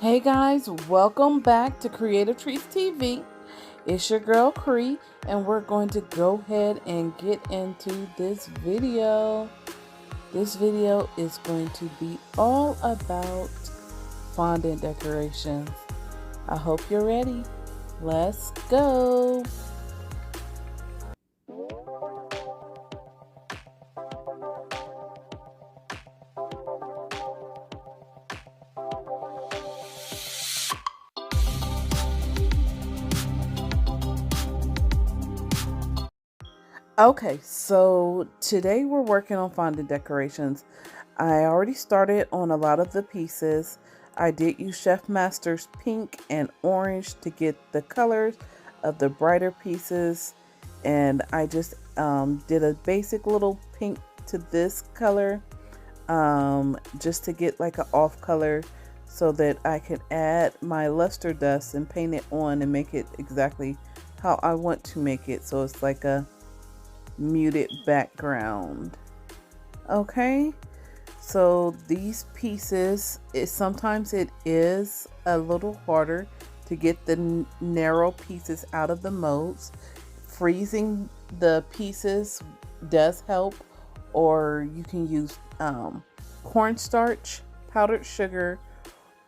Hey guys, welcome back to Creative Treats TV. It's your girl Cree, and we're going to go ahead and get into this video. This video is going to be all about fondant decorations. I hope you're ready. Let's go. Okay, so today we're working on fondant decorations. I already started on a lot of the pieces. I did use Chef Master's pink and orange to get the colors of the brighter pieces, and I just did a basic little pink to this color just to get like an off color so that I can add my luster dust and paint it on and make it exactly how I want to make it, so it's like a muted background. Okay, so these pieces, sometimes it is a little harder to get the narrow pieces out of the molds. Freezing the pieces does help, or you can use cornstarch, powdered sugar,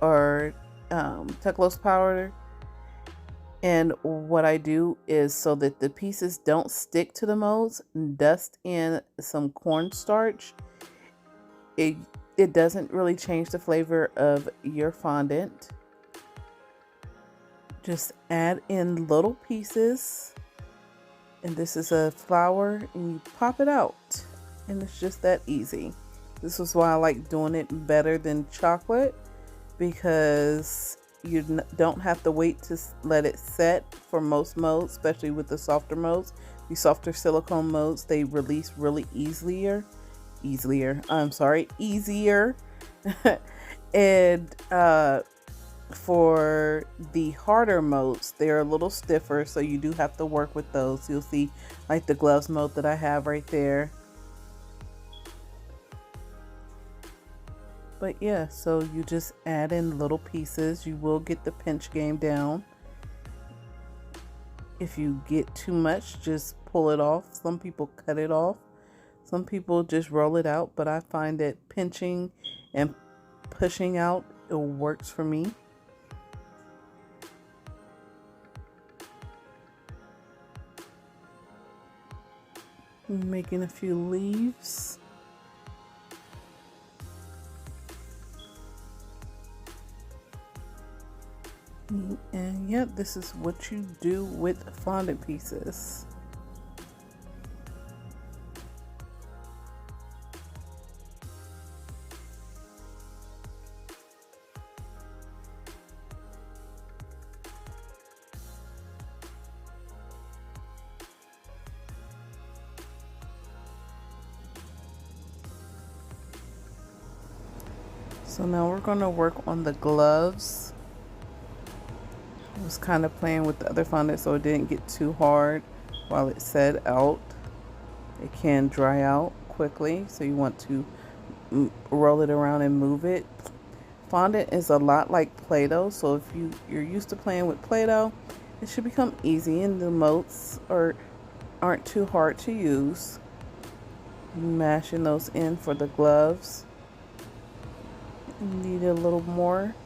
or Tucklose powder. And what I do is, so that the pieces don't stick to the molds, dust in some cornstarch. It doesn't really change the flavor of your fondant. Just add in little pieces. And this is a flower, and you pop it out. And it's just that easy. This is why I like doing it better than chocolate, because you don't have to wait to let it set for most molds, especially with the softer molds. These softer silicone molds, they release really easier. And for the harder molds, they're a little stiffer, so you do have to work with those. You'll see like the gloves mold that I have right there. But yeah, so you just add in little pieces. You will get the pinch game down. If you get too much, just pull it off. Some people cut it off. Some people just roll it out. But I find that pinching and pushing out, it works for me. I'm making a few leaves. And yeah, this is what you do with fondant pieces. So now we're going to work on the gloves. I was kind of playing with the other fondant so it didn't get too hard while it set out. It can dry out quickly, so you want to roll it around and move it. Fondant is a lot like Play-Doh, so if you're used to playing with Play-Doh, it should become easy, and the molds aren't too hard to use. Mashing those in for the gloves. Need a little more.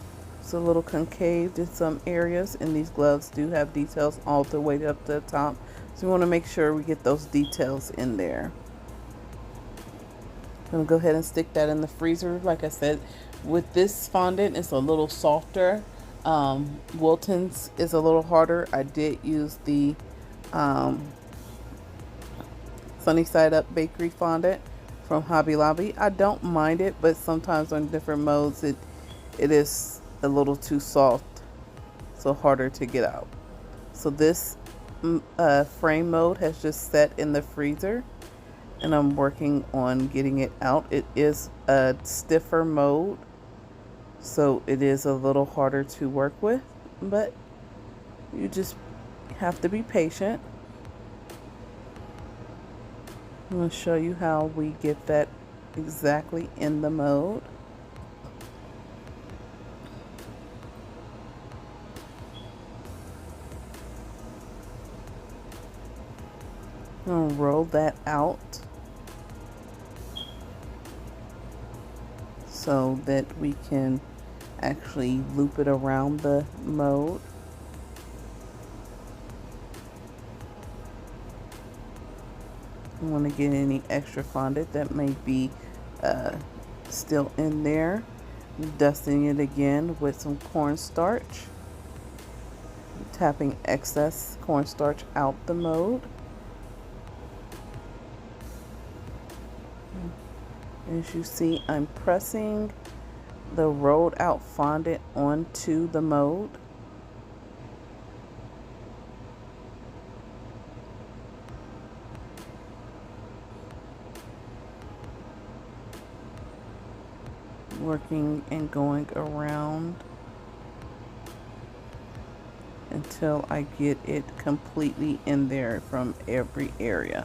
It's a little concaved in some areas, and these gloves do have details all the way up to the top, so we want to make sure we get those details in there. I'm going to go ahead and stick that in the freezer. Like I said, with this fondant, it's a little softer. Wilton's is a little harder. I did use the Sunnyside Up Bakery fondant from Hobby Lobby. I don't mind it, but sometimes on different modes it is a little too soft, so harder to get out. So this frame mode has just set in the freezer, and I'm working on getting it out. It is a stiffer mode, so it is a little harder to work with, but you just have to be patient. I'm going to show you how we get that exactly in the mode. I'm gonna roll that out so that we can actually loop it around the mold. I want to get any extra fondant that may be still in there. Dusting it again with some cornstarch. Tapping excess cornstarch out the mold. As you see, I'm pressing the rolled out fondant onto the mold. Working and going around until I get it completely in there from every area.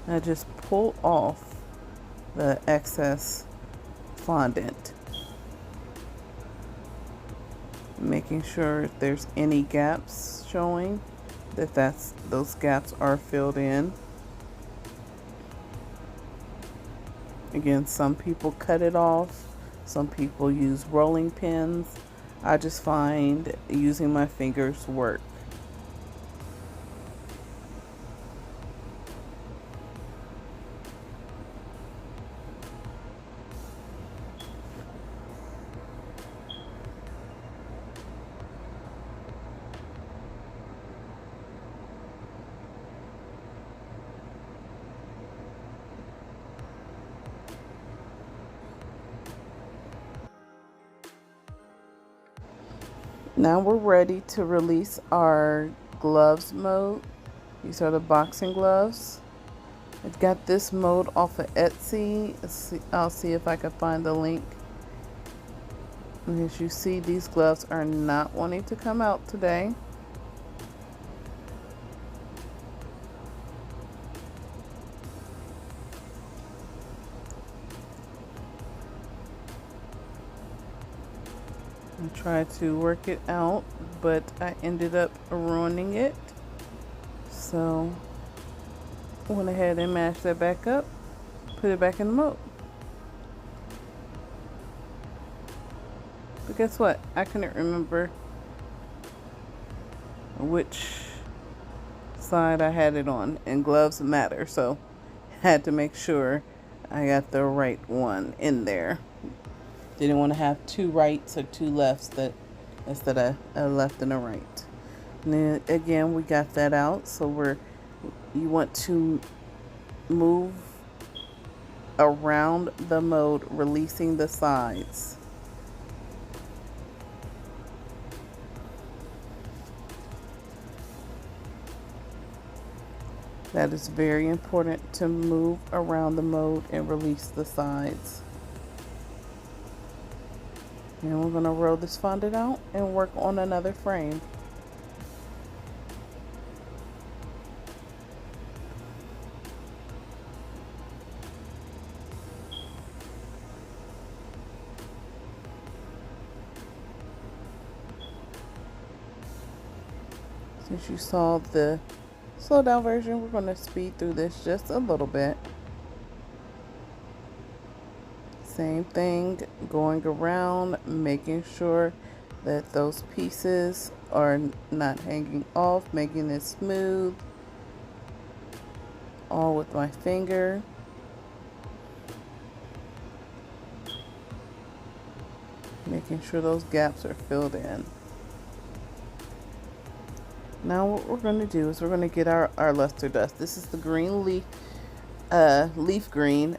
I just pull off the excess fondant, making sure if there's any gaps showing that those gaps are filled in. Again, some people cut it off, some people use rolling pins. I just find using my fingers work. Now we're ready to release our gloves mode. These are the boxing gloves. I got this mode off of Etsy. I'll see if I can find the link. And as you see, these gloves are not wanting to come out today. I tried to work it out, but I ended up ruining it. So I went ahead and mashed that back up, put it back in the mold. But guess what? I couldn't remember which side I had it on, and gloves matter, so I had to make sure I got the right one in there. Didn't want to have two rights or two lefts instead of a left and a right. And then again, we got that out. So you want to move around the mold, releasing the sides. That is very important, to move around the mold and release the sides. And we're going to roll this fondant out and work on another frame. Since you saw the slow down version, we're going to speed through this just a little bit. Same thing, going around, making sure that those pieces are not hanging off, making it smooth, all with my finger. Making sure those gaps are filled in. Now what we're going to do is we're going to get our luster dust. This is the green leaf green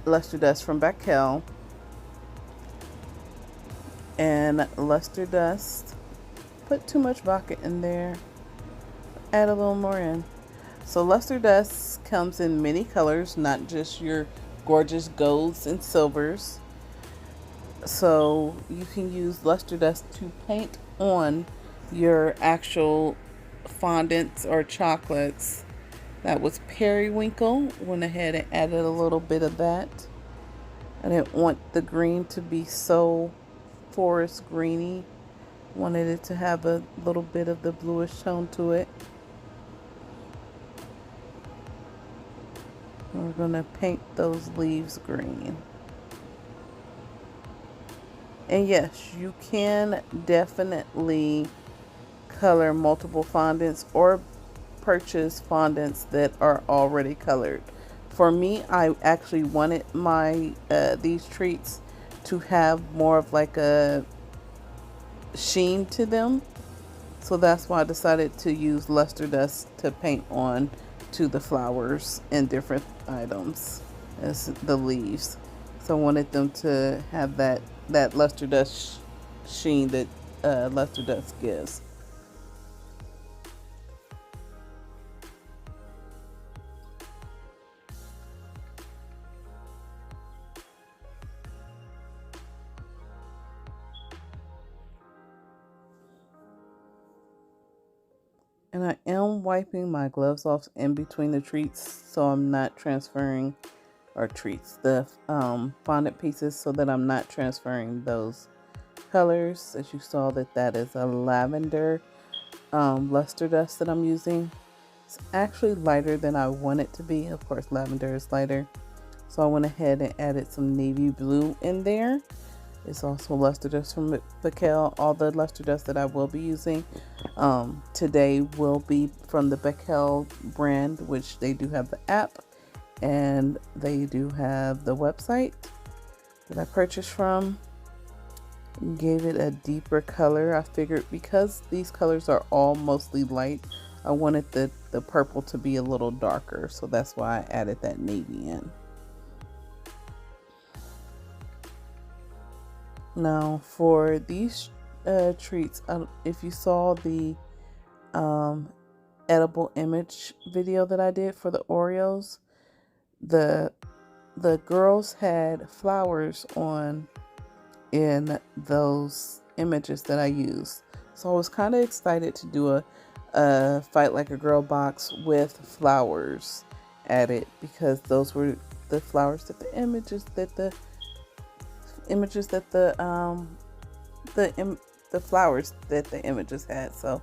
luster dust from Backel. And luster dust, put too much vodka in there, add a little more in. So luster dust comes in many colors, not just your gorgeous golds and silvers. So you can use luster dust to paint on your actual fondants or chocolates. That was periwinkle. Went ahead and added a little bit of that. I didn't want the green to be so forest greeny. Wanted it to have a little bit of the bluish tone to it. We're gonna paint those leaves green. And yes, you can definitely color multiple fondants or purchase fondants that are already colored. For me, I actually wanted my these treats to have more of like a sheen to them, so that's why I decided to use luster dust to paint on to the flowers and different items as the leaves. So I wanted them to have that luster dust sheen that luster dust gives. And I am wiping my gloves off in between the treats, so I'm not transferring, or treats, the fondant pieces, so that I'm not transferring those colors. As you saw, that is a lavender luster dust that I'm using. It's actually lighter than I want it to be. Of course, lavender is lighter. So I went ahead and added some navy blue in there. It's also luster dust from Beckel. All the luster dust that I will be using today will be from the Beckel brand, which they do have the app and they do have the website that I purchased from. Gave it a deeper color. I figured because these colors are all mostly light, I wanted the purple to be a little darker, so that's why I added that navy in. Now for these treats, if you saw the edible image video that I did for the Oreos, the girls had flowers on in those images that I used. So I was kind of excited to do a Fight Like a Girl box with flowers added, because those were the flowers that the images that the flowers that the images had. So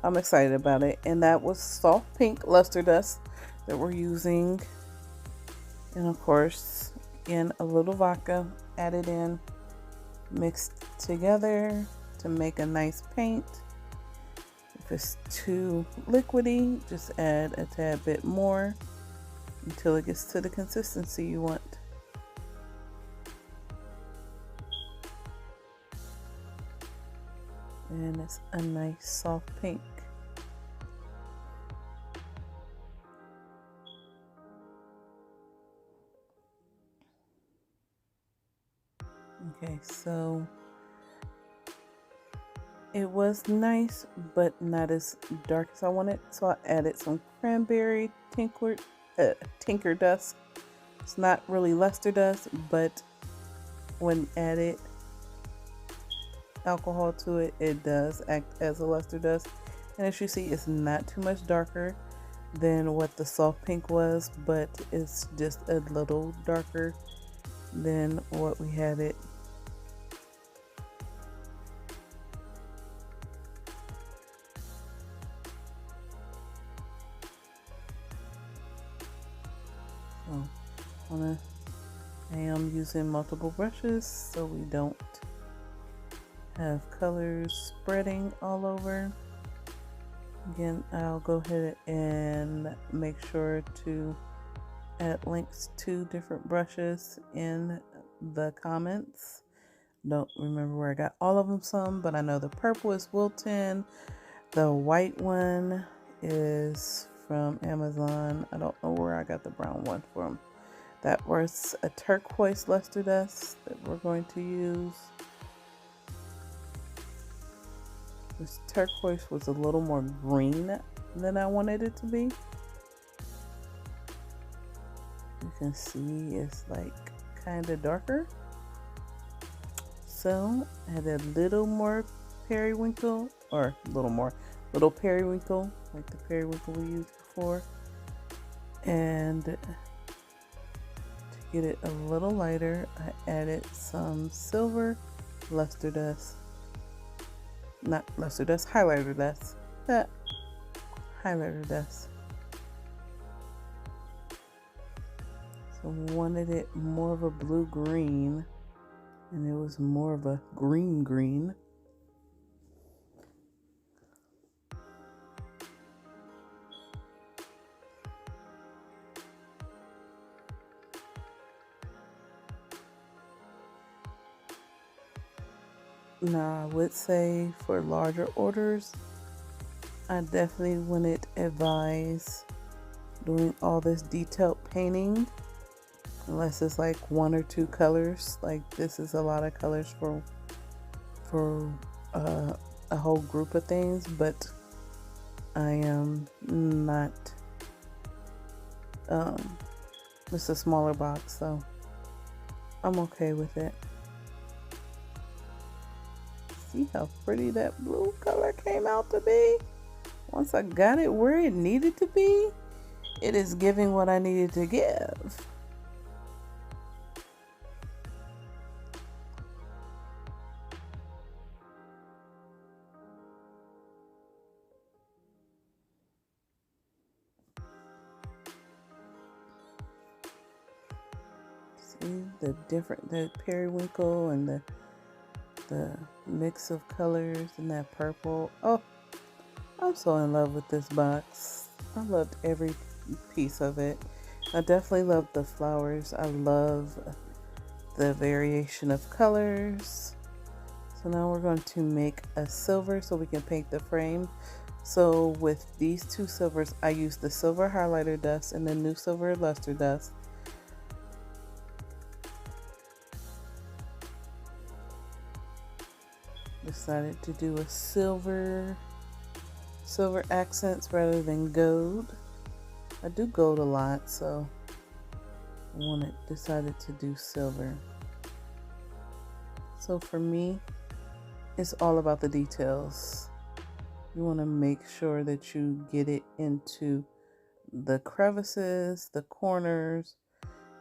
I'm excited about it. And that was soft pink luster dust that we're using, and of course in a little vodka added in, mixed together to make a nice paint. If it's too liquidy, just add a tad bit more until it gets to the consistency you want. And it's a nice soft pink. Okay, so it was nice, but not as dark as I wanted. So I added some cranberry tinker dust. It's not really luster dust, but when added alcohol to it, it does act as a luster dust. And as you see, it's not too much darker than what the soft pink was, but it's just a little darker than what we had it. So I am using multiple brushes so we don't have colors spreading all over. Again, I'll go ahead and make sure to add links to different brushes in the comments. Don't remember where I got all of them from, but I know the purple is Wilton. The white one is from Amazon. I don't know where I got the brown one from. That was a turquoise luster dust that we're going to use. This turquoise was a little more green than I wanted it to be. You can see it's like kind of darker. So add a little more periwinkle, or little periwinkle, like the periwinkle we used before. And to get it a little lighter, I added some silver luster dust. Not luster dust, highlighter dust. Highlighter dust. I wanted it more of a blue-green, and it was more of a green-green. Now, I would say for larger orders, I definitely wouldn't advise doing all this detailed painting unless it's like one or two colors. Like this is a lot of colors for a whole group of things, but I am not. It's a smaller box, so I'm okay with it. See how pretty that blue color came out to be? Once I got it where it needed to be, it is giving what I needed to give. See the periwinkle and the mix of colors and that purple. Oh, I'm so in love with this box. I loved every piece of it. I definitely love the flowers. I love the variation of colors. So now we're going to make a silver so we can paint the frame. So with these two silvers, I used the silver highlighter dust and the new silver luster dust. Decided to do a silver accents rather than gold. I do gold a lot, so I decided to do silver. So for me, it's all about the details. You want to make sure that you get it into the crevices, the corners.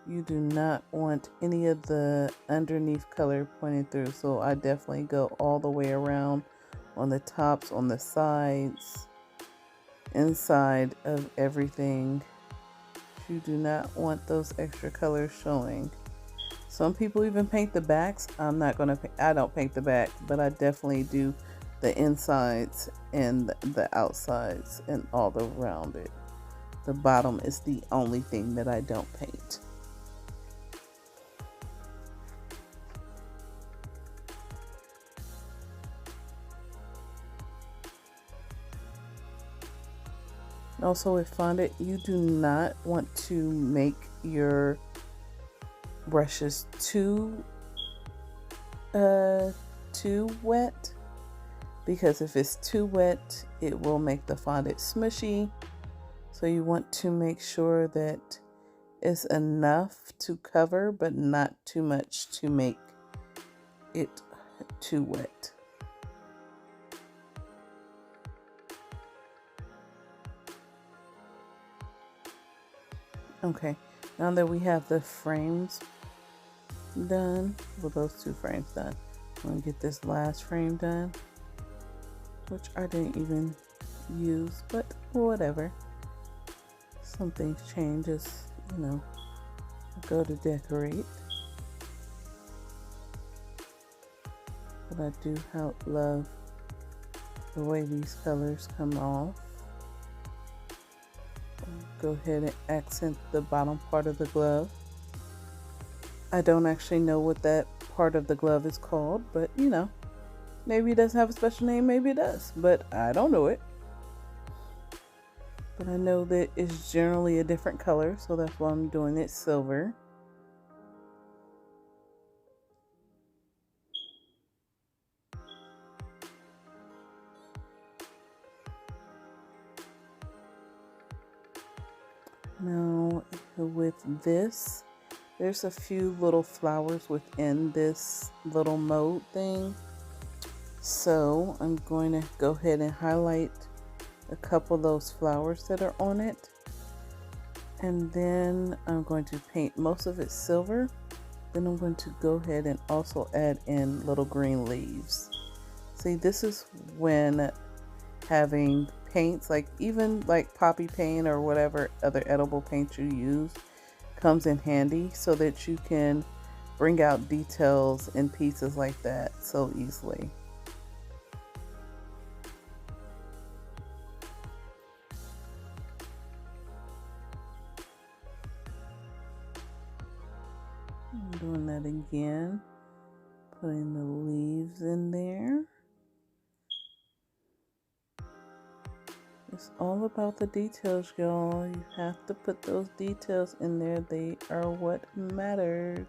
You do not want any of the underneath color pointing through. So I definitely go all the way around on the tops, on the sides, inside of everything. You do not want those extra colors showing. Some people even paint the backs. I don't paint the back, but I definitely do the insides and the outsides and all around it. The bottom is the only thing that I don't paint. Also with fondant, you do not want to make your brushes too wet, because if it's too wet, it will make the fondant smushy. So you want to make sure that it's enough to cover, but not too much to make it too wet. Okay, now that we have the frames done, well, those two frames done, I'm gonna get this last frame done, which I didn't even use, but whatever. Some things change as, you know, I go to decorate. But I do love the way these colors come off. Go ahead and accent the bottom part of the glove. I don't actually know what that part of the glove is called, but you know, maybe it doesn't have a special name, maybe it does, but I don't know it. But I know that it's generally a different color, so that's why I'm doing it silver. Now with this, there's a few little flowers within this little mode thing. So I'm going to go ahead and highlight a couple of those flowers that are on it. And then I'm going to paint most of it silver. Then I'm going to go ahead and also add in little green leaves. See, this is when having paints, like even like poppy paint or whatever other edible paint you use, comes in handy so that you can bring out details in pieces like that so easily. I'm doing that again, putting the leaves in there. It's all about the details, y'all. You have to put those details in there. They are what matters.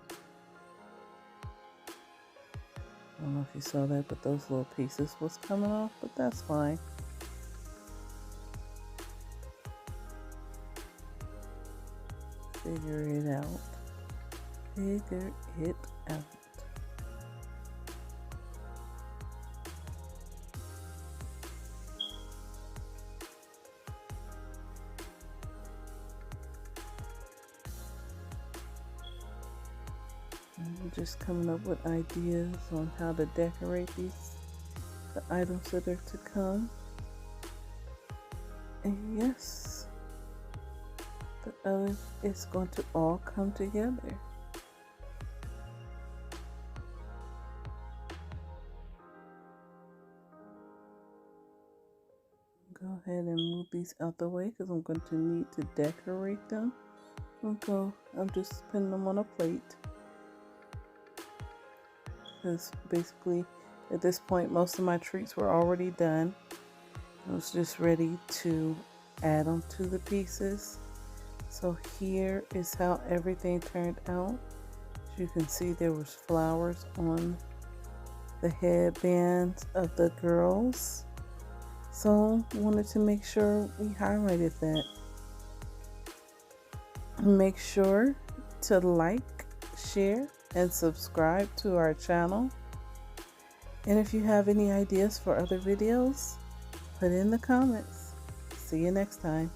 I don't know if you saw that, but those little pieces was coming off, but that's fine. Figure it out. Figure it out. I'm just coming up with ideas on how to decorate the items that are to come. And yes, the other is going to all come together. Go ahead and move these out the way because I'm going to need to decorate them. I'm just putting them on a plate. Because basically at this point most of my treats were already done. I was just ready to add them to the pieces. So here is how everything turned out. As you can see, there was flowers on the headbands of the girls. So wanted to make sure we highlighted that. Make sure to like, share, and subscribe to our channel. And if you have any ideas for other videos, put in the comments. See you next time.